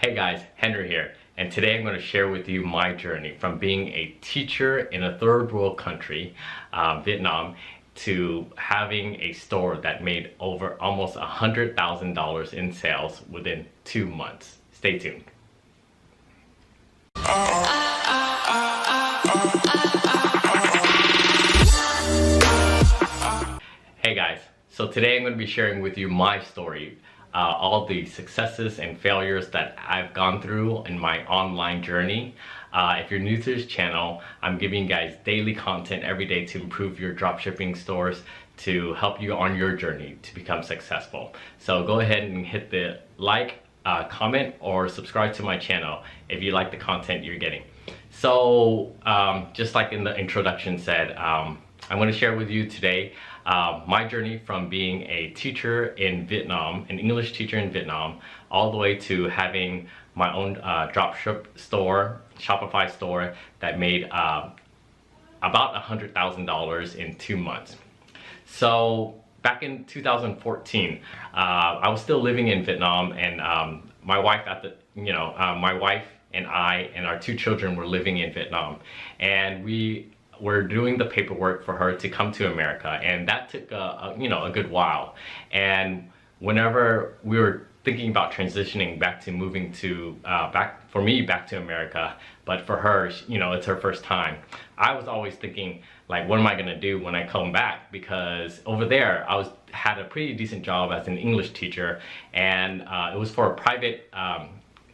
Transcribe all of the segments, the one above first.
Hey guys, Henry here, and today I'm going to share with you my journey from being a teacher in a third world country, Vietnam, to having a store that made over almost $100,000 in sales within 2 months. Stay tuned. Hey guys, so today I'm going to be sharing with you my story, all the successes and failures that I've gone through in my online journey. If you're new to this channel, I'm giving you guys daily content every day to improve your dropshipping stores, to help you on your journey to become successful. So go ahead and hit the like, comment, or subscribe to my channel if you like the content you're getting. So just like in the introduction said, I'm going to share with you today my journey from being a teacher in Vietnam, an English teacher in Vietnam, all the way to having my own dropship store, Shopify store that made about $100,000 in 2 months. So back in 2014, I was still living in Vietnam, and my wife my wife and I and our 2 children were living in Vietnam, and we were doing the paperwork for her to come to America, and that took a good while. And whenever we were thinking about transitioning back to moving to back to America, but for her, it's her first time, I was always thinking, like, what am I gonna do when I come back? Because over there I had a pretty decent job as an English teacher, and it was for a private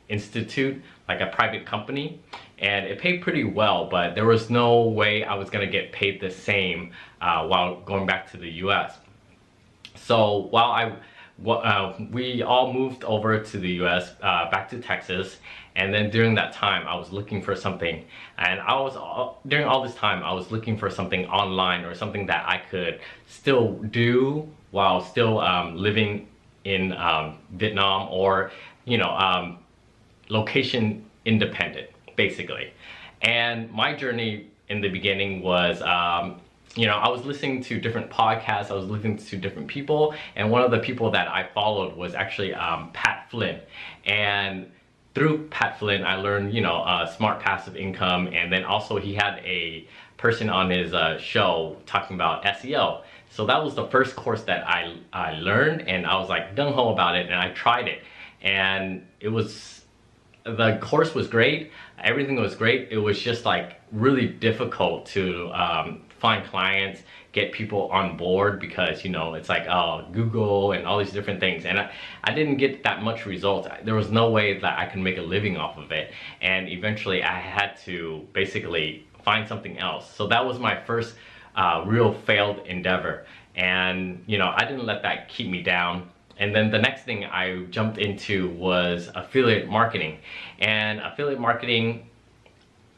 institute, like a private company, and it paid pretty well, but there was no way I was gonna get paid the same while going back to the US. So while we all moved over to the US, back to Texas, and then during that time I was looking for something, and during all this time I was looking for something online, or something that I could still do while still living in Vietnam, or location independent, basically. And my journey in the beginning was I was listening to different podcasts, I was listening to different people, and one of the people that I followed was actually Pat Flynn. And through Pat Flynn I learned smart passive income, and then also he had a person on his show talking about SEO. So that was the first course that I learned, and I was like gung-ho about it, and I tried it, and the course was great, everything was great. It was just like really difficult to find clients, get people on board, because it's like Google and all these different things, and I didn't get that much results. There was no way that I could make a living off of it, and eventually I had to basically find something else. So that was my first real failed endeavor, and I didn't let that keep me down. And then the next thing I jumped into was affiliate marketing. And affiliate marketing,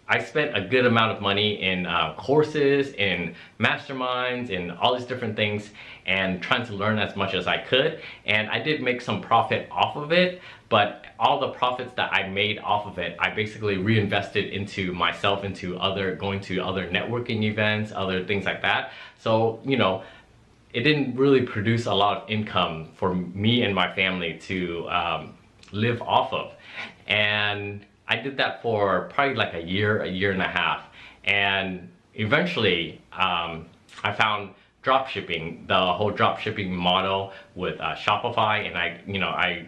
I spent a good amount of money in courses, in masterminds, in all these different things, and trying to learn as much as I could. And I did make some profit off of it, but all the profits that I made off of it, I basically reinvested into myself, into going to other networking events, other things like that. So, it didn't really produce a lot of income for me and my family to live off of. And I did that for probably like a year and a half. And eventually I found dropshipping, the whole dropshipping model with Shopify, and I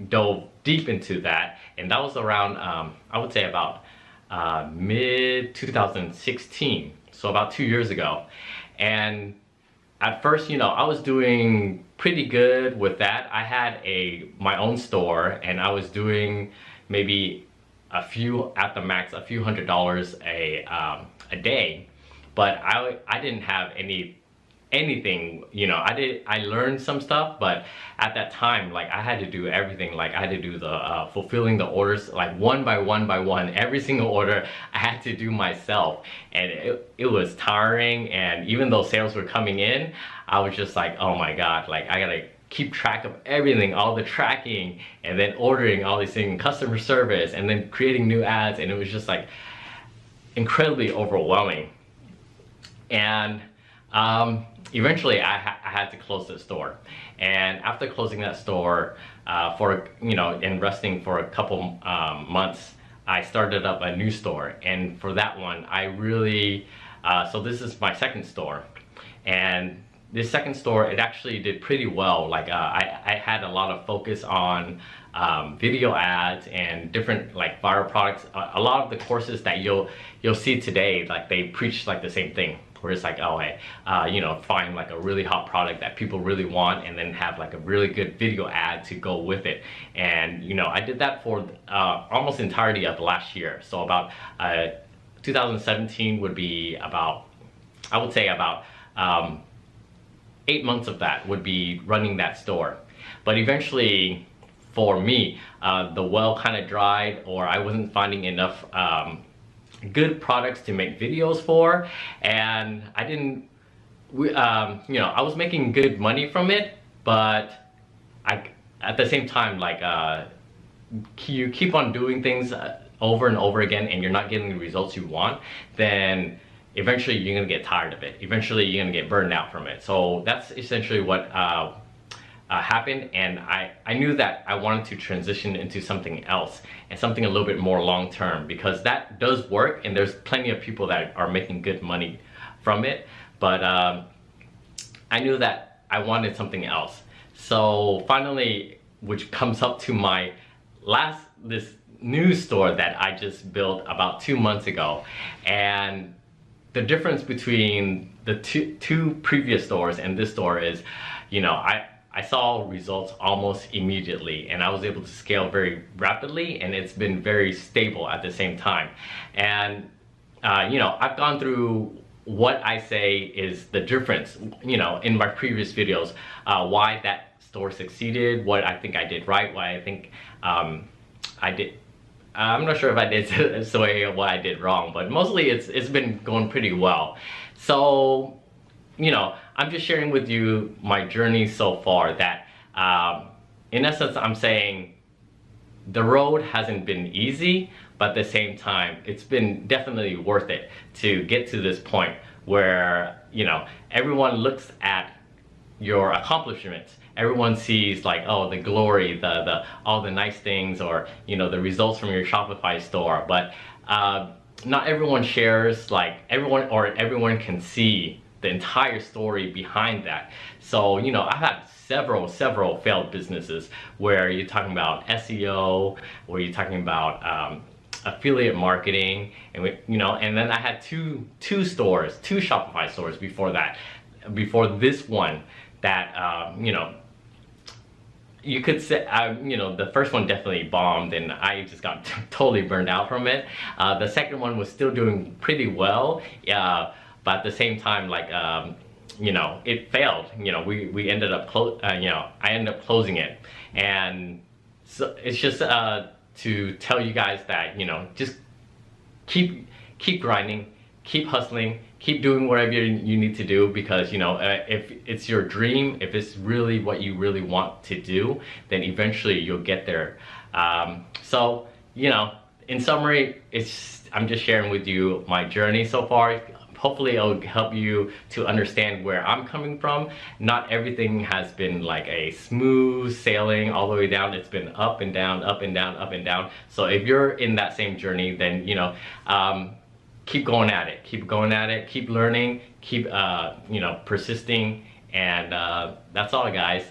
dove deep into that. And that was around, I would say about mid 2016, so about 2 years ago. And at first, I was doing pretty good with that. I had my own store, and I was doing maybe at the max, a few $100s a day. But I didn't have anything, I learned some stuff, but at that time, like, I had to do everything. Like, I had to do the fulfilling the orders, like one by one, every single order I had to do myself, and it was tiring. And even though sales were coming in, I was just like, oh my god, like, I gotta keep track of everything, all the tracking, and then ordering all these things, customer service, and then creating new ads, and it was just like incredibly overwhelming. And eventually I had to close the store, and after closing that store, for, you know, in resting for a couple months, I started up a new store. And for that one, I really, so this is my second store. And this second store, it actually did pretty well. Like I had a lot of focus on video ads and different like viral products. A lot of the courses that you'll see today, like they preach like the same thing, where it's like, oh hey, you know, find like a really hot product that people really want, and then have like a really good video ad to go with it. And you know, I did that for almost the entirety of last year. So about 2017 would be about, I would say about 8 months of that would be running that store. But eventually, for me, the well kind of dried, or I wasn't finding enough good products to make videos for, and I didn't, you know, I was making good money from it, but at the same time, like you keep on doing things over and over again, and you're not getting the results you want, then eventually you're gonna get tired of it. Eventually you're gonna get burned out from it. So that's essentially what happened, and I knew that I wanted to transition into something else, and something a little bit more long-term, because that does work, and there's plenty of people that are making good money from it. But I knew that I wanted something else. So finally, which comes up to my this new store that I just built about 2 months ago. And the difference between the two previous stores and this store is, you know, I saw results almost immediately, and I was able to scale very rapidly, and it's been very stable at the same time. And you know, I've gone through what I say is the difference, you know, in my previous videos, why that store succeeded, what I think I did right, why I think I did. I'm not sure if I did say what I did wrong, but mostly it's been going pretty well. So, you know, I'm just sharing with you my journey so far, that in essence, I'm saying the road hasn't been easy, but at the same time, it's been definitely worth it to get to this point where, you know, everyone looks at your accomplishments. Everyone sees like, oh, the glory, the all the nice things, or, you know, the results from your Shopify store, but not everyone shares, like everyone can see the entire story behind that. So, you know, I've had several failed businesses where you're talking about SEO, where you're talking about affiliate marketing, and you know, and then I had two Shopify stores before that, before this one, that you know, you could say, you know, the first one definitely bombed, and I just got totally burned out from it. The second one was still doing pretty well, but at the same time, like, you know, it failed. You know, we ended up, you know, I ended up closing it. And so it's just to tell you guys that, you know, just keep grinding, keep hustling, keep doing whatever you need to do, because, you know, if it's your dream, if it's really what you really want to do, then eventually you'll get there. So, you know, in summary, I'm just sharing with you my journey so far. Hopefully it'll help you to understand where I'm coming from. Not everything has been like a smooth sailing all the way down. It's been up and down, up and down, up and down. So if you're in that same journey, then, you know, keep going at it, keep learning, keep, you know, persisting, and that's all, guys.